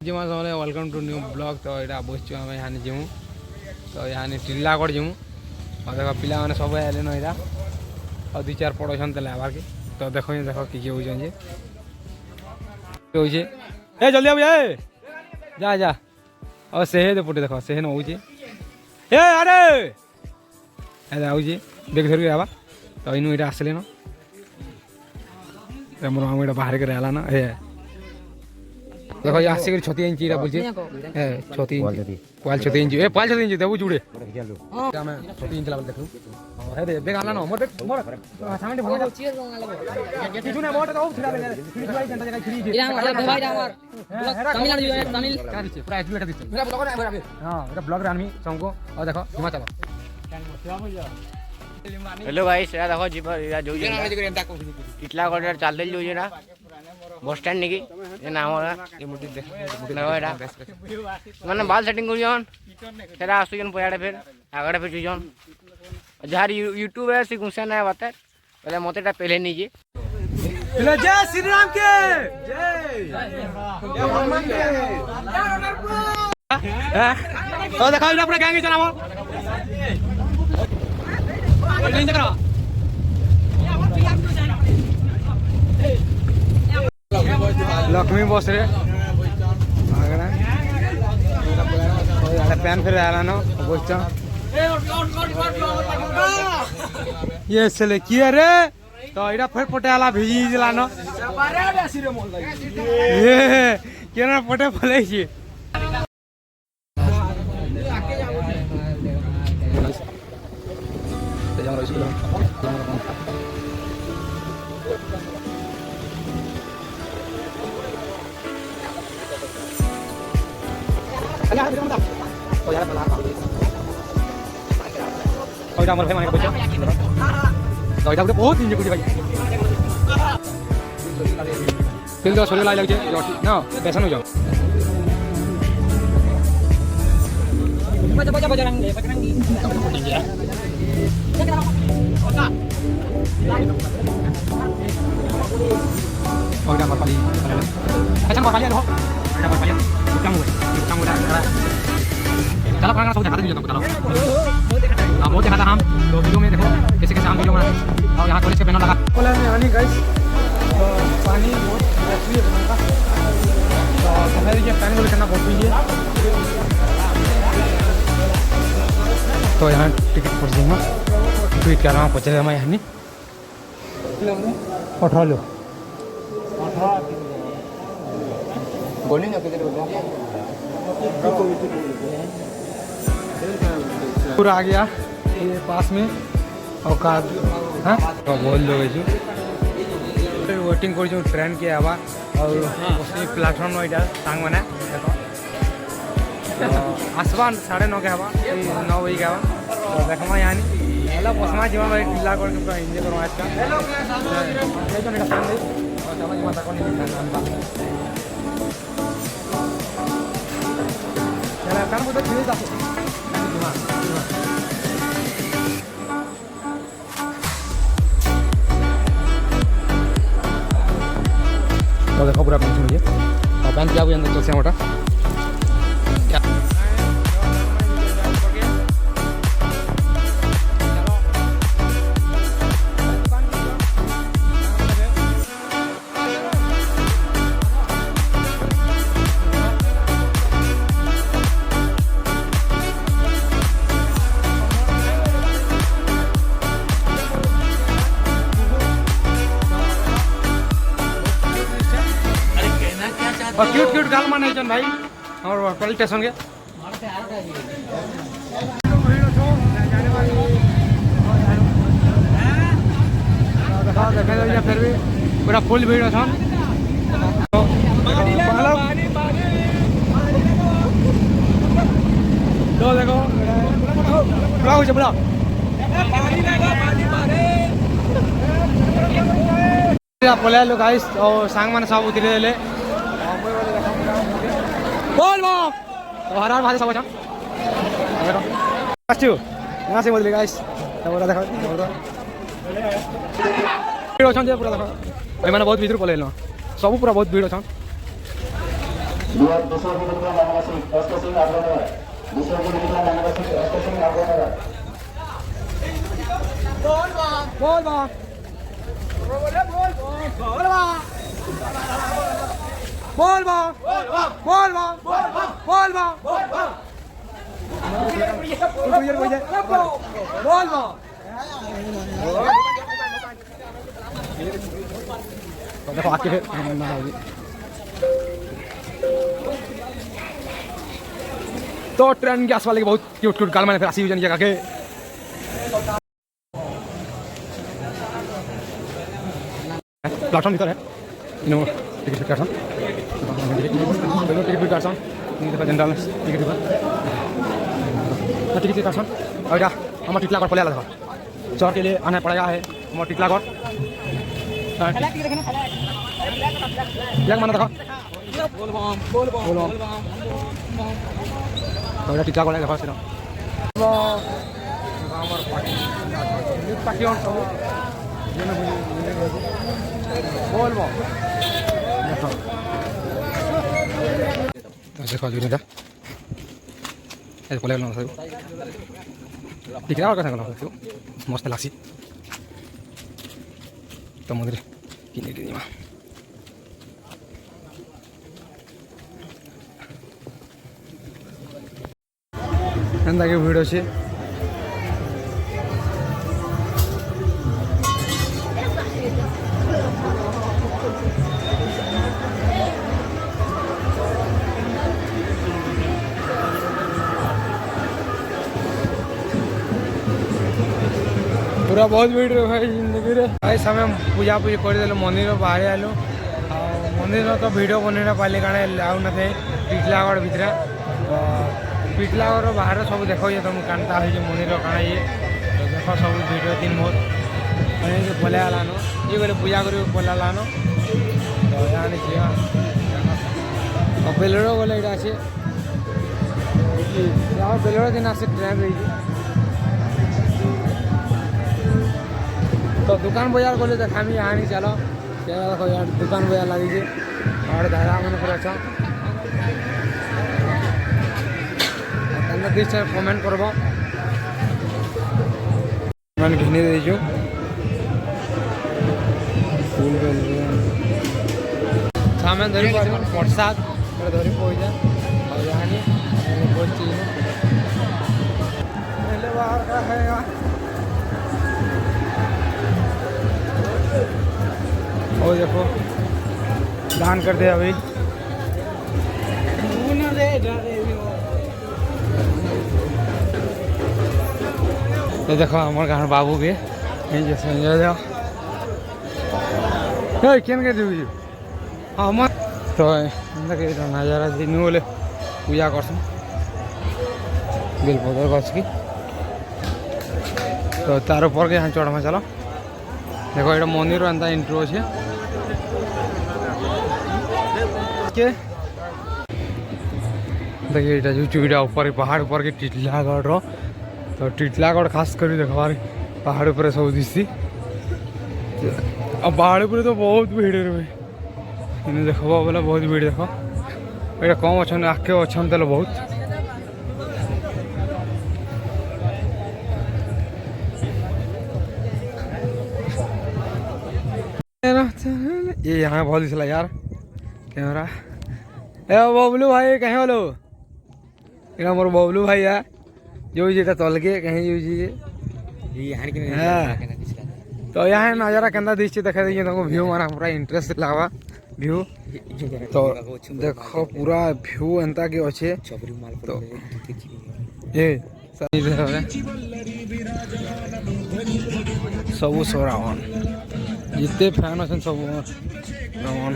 जिमा समले welcome to new blog. तो यहाँ बस आम यहाँ जीमु तो यहाँ टिल्लागढ़ जीमु और देख पिला मैंने सब आए ना यहाँ और 2-4 पढ़ान लेबार के तो देख देख किए हो जल्दी अब जा जा और से पटे देख से नौ अरे आऊे बेग धरिक आवा तो इनू यहाँ आसले न मोर मामू यहाँ बाहर के रहला ना देखो आसिक 36 इंच बोलছে 36 पाल 36 इंच पाल 36 इंच देबू जुड़े मैं 36 इंच लेवल देखू हे रे बेग आला न मोर देख मोर सामने भगा किछु ना मोट तो छिड़ा ले छिड़ी सेंटर जगह छिड़ी इरा भाई हमर तमिलनाडु जो है तमिल का दिस प्राइस बेटा दिस मेरा ब्लॉगर है हां मेरा ब्लॉगर आनमी सबको और देखो हिमाचल हेलो गाइस या देखो जी पर या जो टिटलागढ़ चल दे जो ना बस स्टैंड निकी ये नाम होला ये मुटी देख नवाडा माने बाल सेटिंग करू जन फेर आसु जन पयाडे फिर आगडे फिर जन जहार यूट्यूब है सिकुसन है बात पहले मोतेटा पहले नीजे हेलो जय श्री राम के जय हनुमान के ओ देखो इधर पूरा गैंग चलाओ नहीं चकरा लक्ष्मी बस रे पैन फिर आला न बस ये चले किए रे तो इरा फिर पटेला भिजी दिला न ये केना पटे फले छी बहुत फिर तो सोने लगे ना बेसन हो जाओ चलो खाना सब दिखाते हैं चलो बहुत देखा था हम तो वीडियो में देखो कैसे कैसे हम वीडियो बनाते और यहाँ कॉलेज के बैनर लगा कॉलेज में आनी गाइस तो पानी बहुत अच्छी है का तो सफाई के पैन को करना बहुत ही है तो यहाँ टिकट पर जाऊँगा ट्वीट कर रहा हूँ पहुँचे मैं यहाँ नहीं 18 लो 18 बोलेंगे पूरा आ गया ये पास में औकात हाँ तो बोल दो वेटिंग कर ट्रेन के आवा और उसी प्लेटफॉर्म में इधर सांग बना आसवा 9:30 के हवा 9 बजे के हवा तो देखमा यहाँ नहीं बसमा जीवन भाई टिल्ला कर पूरा एंजॉय करो आज का तो देखो पूरा पेंशन मुझे और पैन क्या हुआ अंदर चल से मोटा और क्यूट क्यूट गाल माने जन भाई और पुलिस स्टेशन के फिर भी पूरा फुल भीड़ अच्छा तो देखो पूरा हो पूरा पले लोग गाइस और सांग माने सब उतरे ले बोल बो तो हर हर भाई सब अच्छा देखो यहाँ से बोल गाइस तो बोला देखो भीड़ अच्छा पूरा देखो मैंने बहुत भीतर पलैल सब पूरा बहुत भीड़ अच्छा देखो आके फिर तो ट्रेन के आसपास बहुत क्यूट क्यूट गाल मैंने फिर आसी जगह के प्लेटफॉर्म भीतर है no ticket platform ticket platform नहीं देखो जनरल टिकट प्लेटफॉर्म और या हम टिकला कर पले आला देखो चढ़ के लिए आना पड़ेगा है हम टिकला कर ब्लैक माना देखो बोल तो टिकला कर देखो सिरा हमर पार्टी ऑन सब बोल देखो जुने दा ए पले गलो सब टिकला कर गलो मस्त लासी तो मदरे किने के दिमा एंदा के वीडियो छे पूरा बहुत भीड़ रहे भाई जिंदगी रे भाई समय पूजा पूजी कर मंदिर बाहर आलु मंदिर तो वीडियो बनने पाले कारण लाउ न थे पिछलागढ़ भितर पिछलागढ़ बाहर सब देख तुम कांता हो मंदिर काण ये देख सब वीडियो तीन बहुत पलै आलान ये गले पूजा कर पलै आलान तो यहाँ बेलोर गले यहाँ आसे बेलोर दिन आसे ट्रेन रही तो दुकान बाजार गले देखामी यहाँ नहीं चलो देखो यार दुकान बाजार लगी और दादा मन पूरा अच्छा दिस कमेंट करब मैं घिनी दीजु सामान धरी प्रसाद धरी पैसा और यहाँ बाहर का है और देखो दान कर दे अभी तो देखो हमारे घर बाबू के जैसे केन के देवी हम तो नजारा दिन बोले पूजा करस बेलपतर गछ की तो तार ऊपर के यहाँ चढ़मा चलो देखो ये मंदिर एंता इंट्रो अच्छे देखिए ये जो चूड़ा ऊपर पहाड़ ऊपर के टिटलागढ़ रो तो टिटलागढ़ खास कर देखबार पहाड़ ऊपर सब दिसी अब पहाड़ ऊपर तो बहुत भीड़ रहे देखो बोले बहुत भीड़ देख ये कम अच्छा आगे अच्छा तो बहुत ये यहाँ बहुत दिसला यार कैमरा ए बबलू भाई कहीं बोलो यहाँ मोर बबलू भाई है जो जी तल के कहीं जो जी तो यहाँ नजारा केंदा दिखे देखा दीजिए तुमको व्यू माना पूरा इंटरेस्ट लगा व्यू तो देखो पूरा व्यू एंता के अच्छे तो ये सब सोरावन जितने फैन अच्छे सब रावण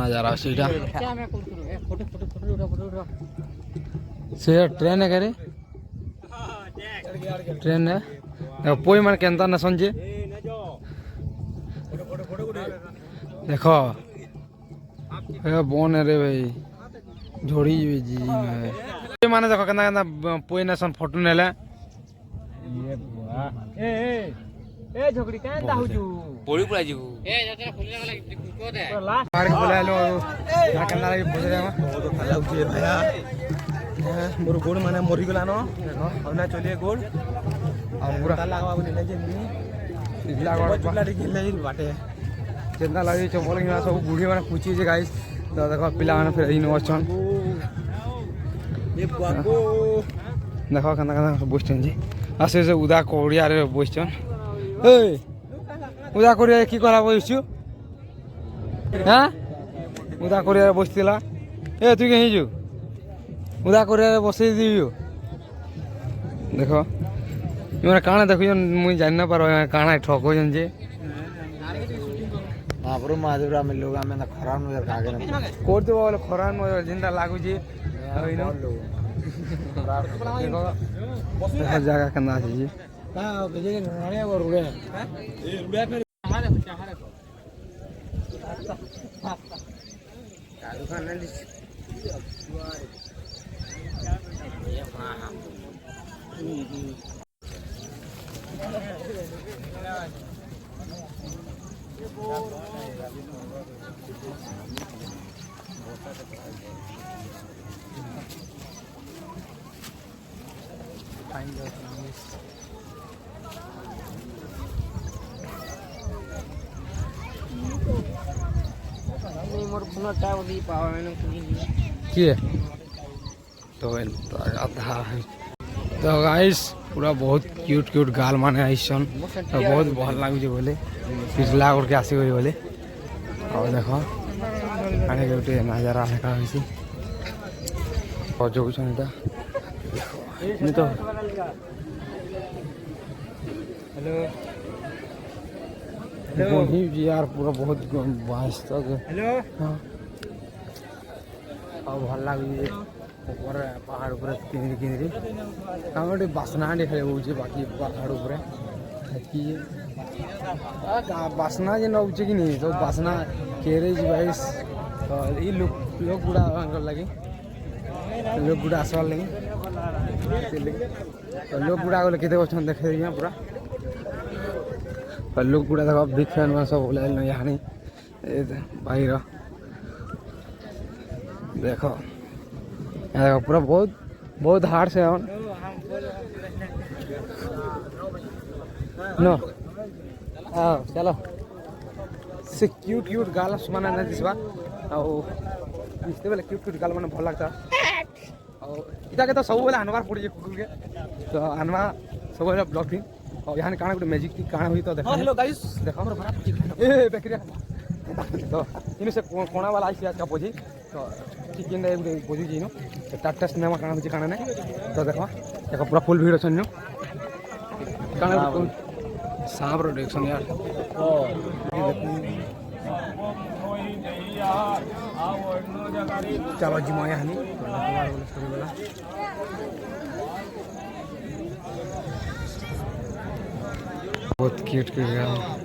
नजारा सीधा से ट्रेन है करे ट्रेन है पोई मन केंता न समझे देखो बन रे भाई झोड़ी जी ये माने देखो केना केना पोई नेसन फोटो नेले ये बुआ ए झोकड़ी काहे दाहुजू पोड़ी पुरा जीव ए जतरा फुलला वाला को दे पाड़ी बोलालो ना केना लागी बजरे में बहुत खाला उठे भैया मोर गोड़ माने मरी गेला न अब ना चलिए गोड़ और पूरा ताला लगावा बोले नहीं जल्दी इला गोड़ चुला रे खेलले बाटे चंदा लागी चमोल गिना सब बुढ़ी माने पूछी जे गाइस तो देखो पिला माने फिर इन वचन ये बाबू देखो केना केना बसचन जी आसे से उदा कोड़िया रे बसचन ए उदा कोड़िया की करा बसछु हां उदा कोड़िया रे बसतिला ए तू के हिजु उदा कोड़िया रे बसै दियो देखो इमरा काना देखुजन मुई जान ना पारो काना ठकोजन जे महापुर महादेवरा में लोग में खराब नजर कागे न कोड तो बोले खरान मो जिंदा लागु जी होइनो देखो जगह कना छी जी का बेजे नणे और उड़े ए उड़े फिर हमारे हमारे दादू खान ने ये हां मोर पुनः टाइम दी पावा मैंने की तो आधा है तो गाइस पूरा बहुत क्यूट क्यूट गाल माने आइसन तो बहुत भल लागु जे बोले पिछला करके आसी गई बोले और देखो आने के उठे नजारा है का होइसी और जो कुछ नहीं था नहीं तो हेलो हेलो जी यार पूरा बहुत बास तक हेलो हां और भल लागु जे ऊपर पहाड़ ऊपर किनरी किनरी हमरे बासना देखे होउचे बाकी पहाड़ ऊपर कि बासना जे नउचे कि नहीं तो बासना केरे जी भाई तो ई लोग गुड़ा अंकल लगे लोग गुड़ा आसवार लगे तो लोग गुड़ा को केते बचन देखे दिया पूरा पर लोग गुड़ा देखो बिग फैन में सब बोले न यहाँ नहीं भाई रो देखो देखो पूरा बहुत बहुत हार्ड से है नो आओ चलो से क्यूट क्यूट गाल माने ना दिसबा और इसते बेले क्यूट क्यूट गाल माने भल लगता और इता के तो सब बेले अनवार पड़ी कुकुल के तो अनवा सब बेले ब्लॉकिंग और यहाँ काना गुटे मैजिक की काना हुई तो देखो हेलो गाइस देखो हमर बड़ा ए बेकरिया तो इन से कोना वाला आइस का पोजी तो चिकन रे गुटे पोजी जिनो टाटा सिनेमा काना होची काना ने तो देखो देखो पूरा फुल भीड़ छन्यो काना सांप रो देखसन यार चलो जी माया हनी बहुत क्यूट क्यूट यार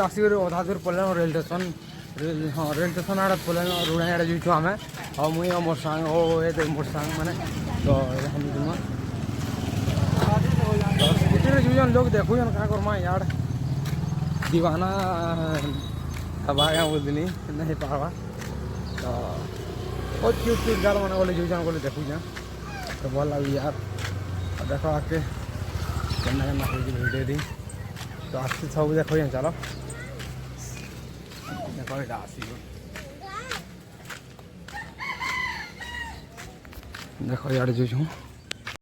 आसिक अधा दूर पड़े रेल स्टेशन हाँ रेल स्टेशन आड़े पड़े रुणा आड़े जाइछु आम और मुई मोर सांग ओ ये मोर सांग मैंने तो हम स्कूटी जुजन लोग देखुन क्या करमा यार दीवाना हवा बोल दिनी नहीं पावा तो बहुत क्यूट क्यूट गाल मैंने बोले जुजन बोले देखुन तो भल लगे यार देख आके केना केना वीडियो दी तो आसी सब देख चलो देख यहाँ आसी देख इे जो